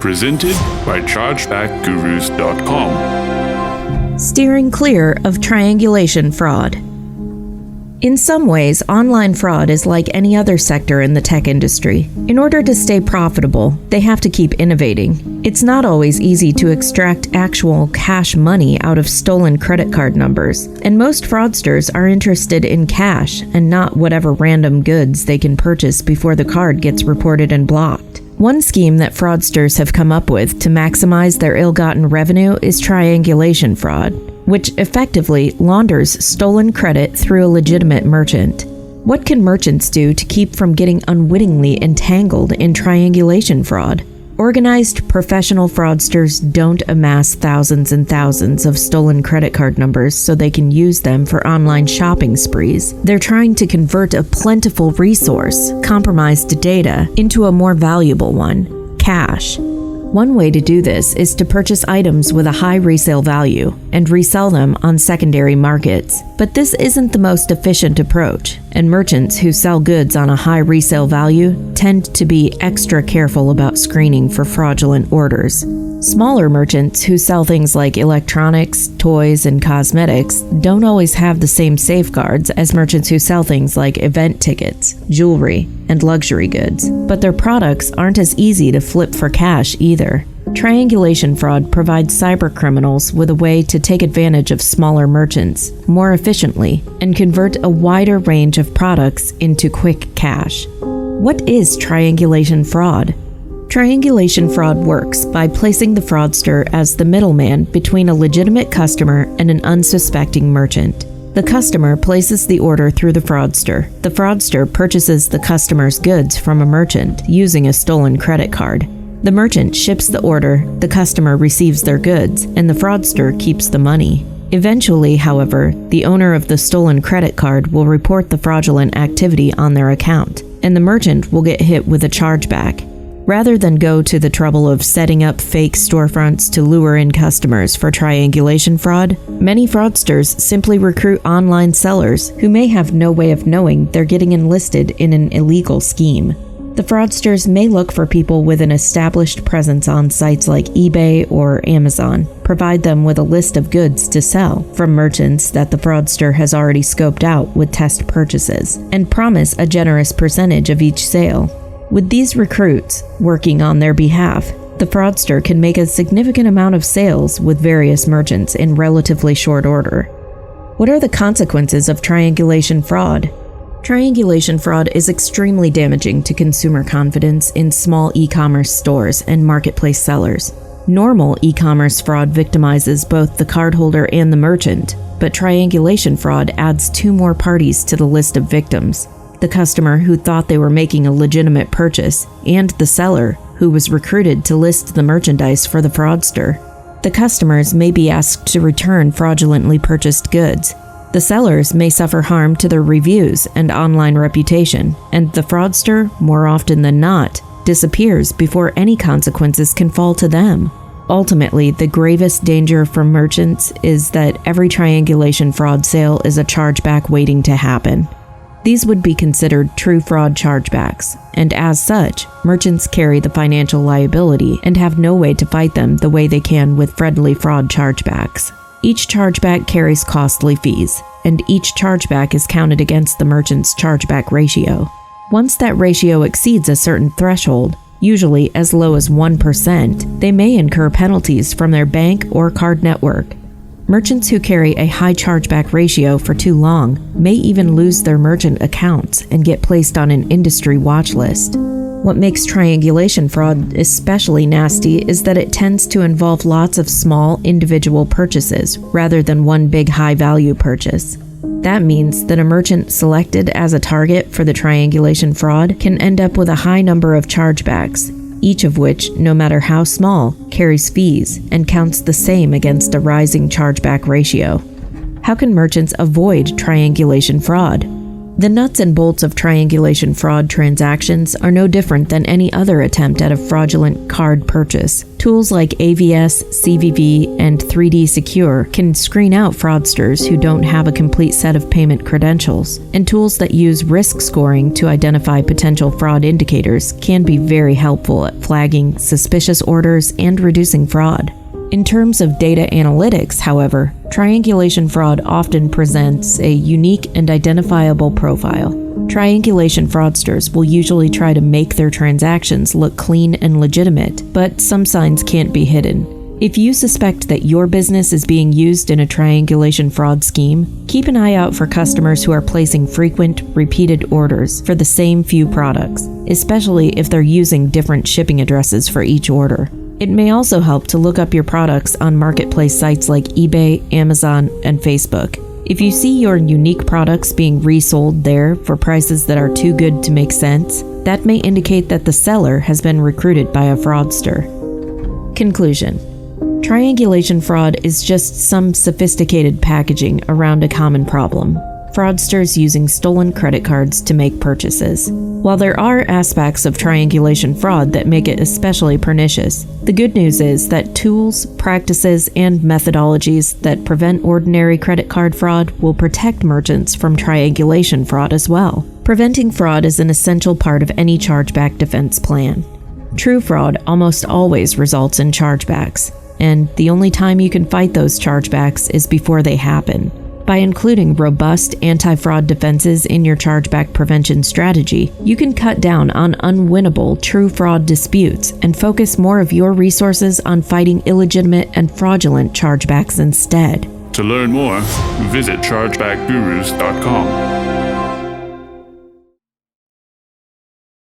Presented by chargebackgurus.com. Steering clear of triangulation fraud. In some ways, online fraud is like any other sector in the tech industry. In order to stay profitable, they have to keep innovating. It's not always easy to extract actual cash money out of stolen credit card numbers, and most fraudsters are interested in cash and not whatever random goods they can purchase before the card gets reported and blocked. One scheme that fraudsters have come up with to maximize their ill-gotten revenue is triangulation fraud, which effectively launders stolen credit through a legitimate merchant. What can merchants do to keep from getting unwittingly entangled in triangulation fraud? Organized professional fraudsters don't amass thousands and thousands of stolen credit card numbers so they can use them for online shopping sprees. They're trying to convert a plentiful resource, compromised data, into a more valuable one: cash. One way to do this is to purchase items with a high resale value and resell them on secondary markets. But this isn't the most efficient approach, and merchants who sell goods on a high resale value tend to be extra careful about screening for fraudulent orders. Smaller merchants who sell things like electronics, toys, and cosmetics don't always have the same safeguards as merchants who sell things like event tickets, jewelry, and luxury goods. But their products aren't as easy to flip for cash either. Triangulation fraud provides cybercriminals with a way to take advantage of smaller merchants more efficiently and convert a wider range of products into quick cash. What is triangulation fraud? Triangulation fraud works by placing the fraudster as the middleman between a legitimate customer and an unsuspecting merchant. The customer places the order through the fraudster. The fraudster purchases the customer's goods from a merchant using a stolen credit card. The merchant ships the order, the customer receives their goods, and the fraudster keeps the money. Eventually, however, the owner of the stolen credit card will report the fraudulent activity on their account, and the merchant will get hit with a chargeback. Rather than go to the trouble of setting up fake storefronts to lure in customers for triangulation fraud, many fraudsters simply recruit online sellers who may have no way of knowing they're getting enlisted in an illegal scheme. The fraudsters may look for people with an established presence on sites like eBay or Amazon, provide them with a list of goods to sell from merchants that the fraudster has already scoped out with test purchases, and promise a generous percentage of each sale. With these recruits working on their behalf, the fraudster can make a significant amount of sales with various merchants in relatively short order. What are the consequences of triangulation fraud? Triangulation fraud is extremely damaging to consumer confidence in small e-commerce stores and marketplace sellers. Normal e-commerce fraud victimizes both the cardholder and the merchant, but triangulation fraud adds two more parties to the list of victims: the customer who thought they were making a legitimate purchase, and the seller who was recruited to list the merchandise for the fraudster. The customers may be asked to return fraudulently purchased goods. The sellers may suffer harm to their reviews and online reputation, and the fraudster, more often than not, disappears before any consequences can fall to them. Ultimately, the gravest danger for merchants is that every triangulation fraud sale is a chargeback waiting to happen. These would be considered true fraud chargebacks, and as such, merchants carry the financial liability and have no way to fight them the way they can with friendly fraud chargebacks. Each chargeback carries costly fees, and each chargeback is counted against the merchant's chargeback ratio. Once that ratio exceeds a certain threshold, usually as low as 1%, they may incur penalties from their bank or card network. Merchants who carry a high chargeback ratio for too long may even lose their merchant accounts and get placed on an industry watch list. What makes triangulation fraud especially nasty is that it tends to involve lots of small individual purchases rather than one big high-value purchase. That means that a merchant selected as a target for the triangulation fraud can end up with a high number of chargebacks, each of which, no matter how small, carries fees and counts the same against a rising chargeback ratio. How can merchants avoid triangulation fraud? The nuts and bolts of triangulation fraud transactions are no different than any other attempt at a fraudulent card purchase. Tools like AVS, CVV, and 3D Secure can screen out fraudsters who don't have a complete set of payment credentials, and tools that use risk scoring to identify potential fraud indicators can be very helpful at flagging suspicious orders and reducing fraud. In terms of data analytics, however, triangulation fraud often presents a unique and identifiable profile. Triangulation fraudsters will usually try to make their transactions look clean and legitimate, but some signs can't be hidden. If you suspect that your business is being used in a triangulation fraud scheme, keep an eye out for customers who are placing frequent, repeated orders for the same few products, especially if they're using different shipping addresses for each order. It may also help to look up your products on marketplace sites like eBay, Amazon, and Facebook. If you see your unique products being resold there for prices that are too good to make sense, that may indicate that the seller has been recruited by a fraudster. Conclusion: triangulation fraud is just some sophisticated packaging around a common problem. Fraudsters using stolen credit cards to make purchases. While there are aspects of triangulation fraud that make it especially pernicious, the good news is that tools, practices, and methodologies that prevent ordinary credit card fraud will protect merchants from triangulation fraud as well. Preventing fraud is an essential part of any chargeback defense plan. True fraud almost always results in chargebacks, and the only time you can fight those chargebacks is before they happen. By including robust anti-fraud defenses in your chargeback prevention strategy, you can cut down on unwinnable true fraud disputes and focus more of your resources on fighting illegitimate and fraudulent chargebacks instead. To learn more, visit chargebackgurus.com.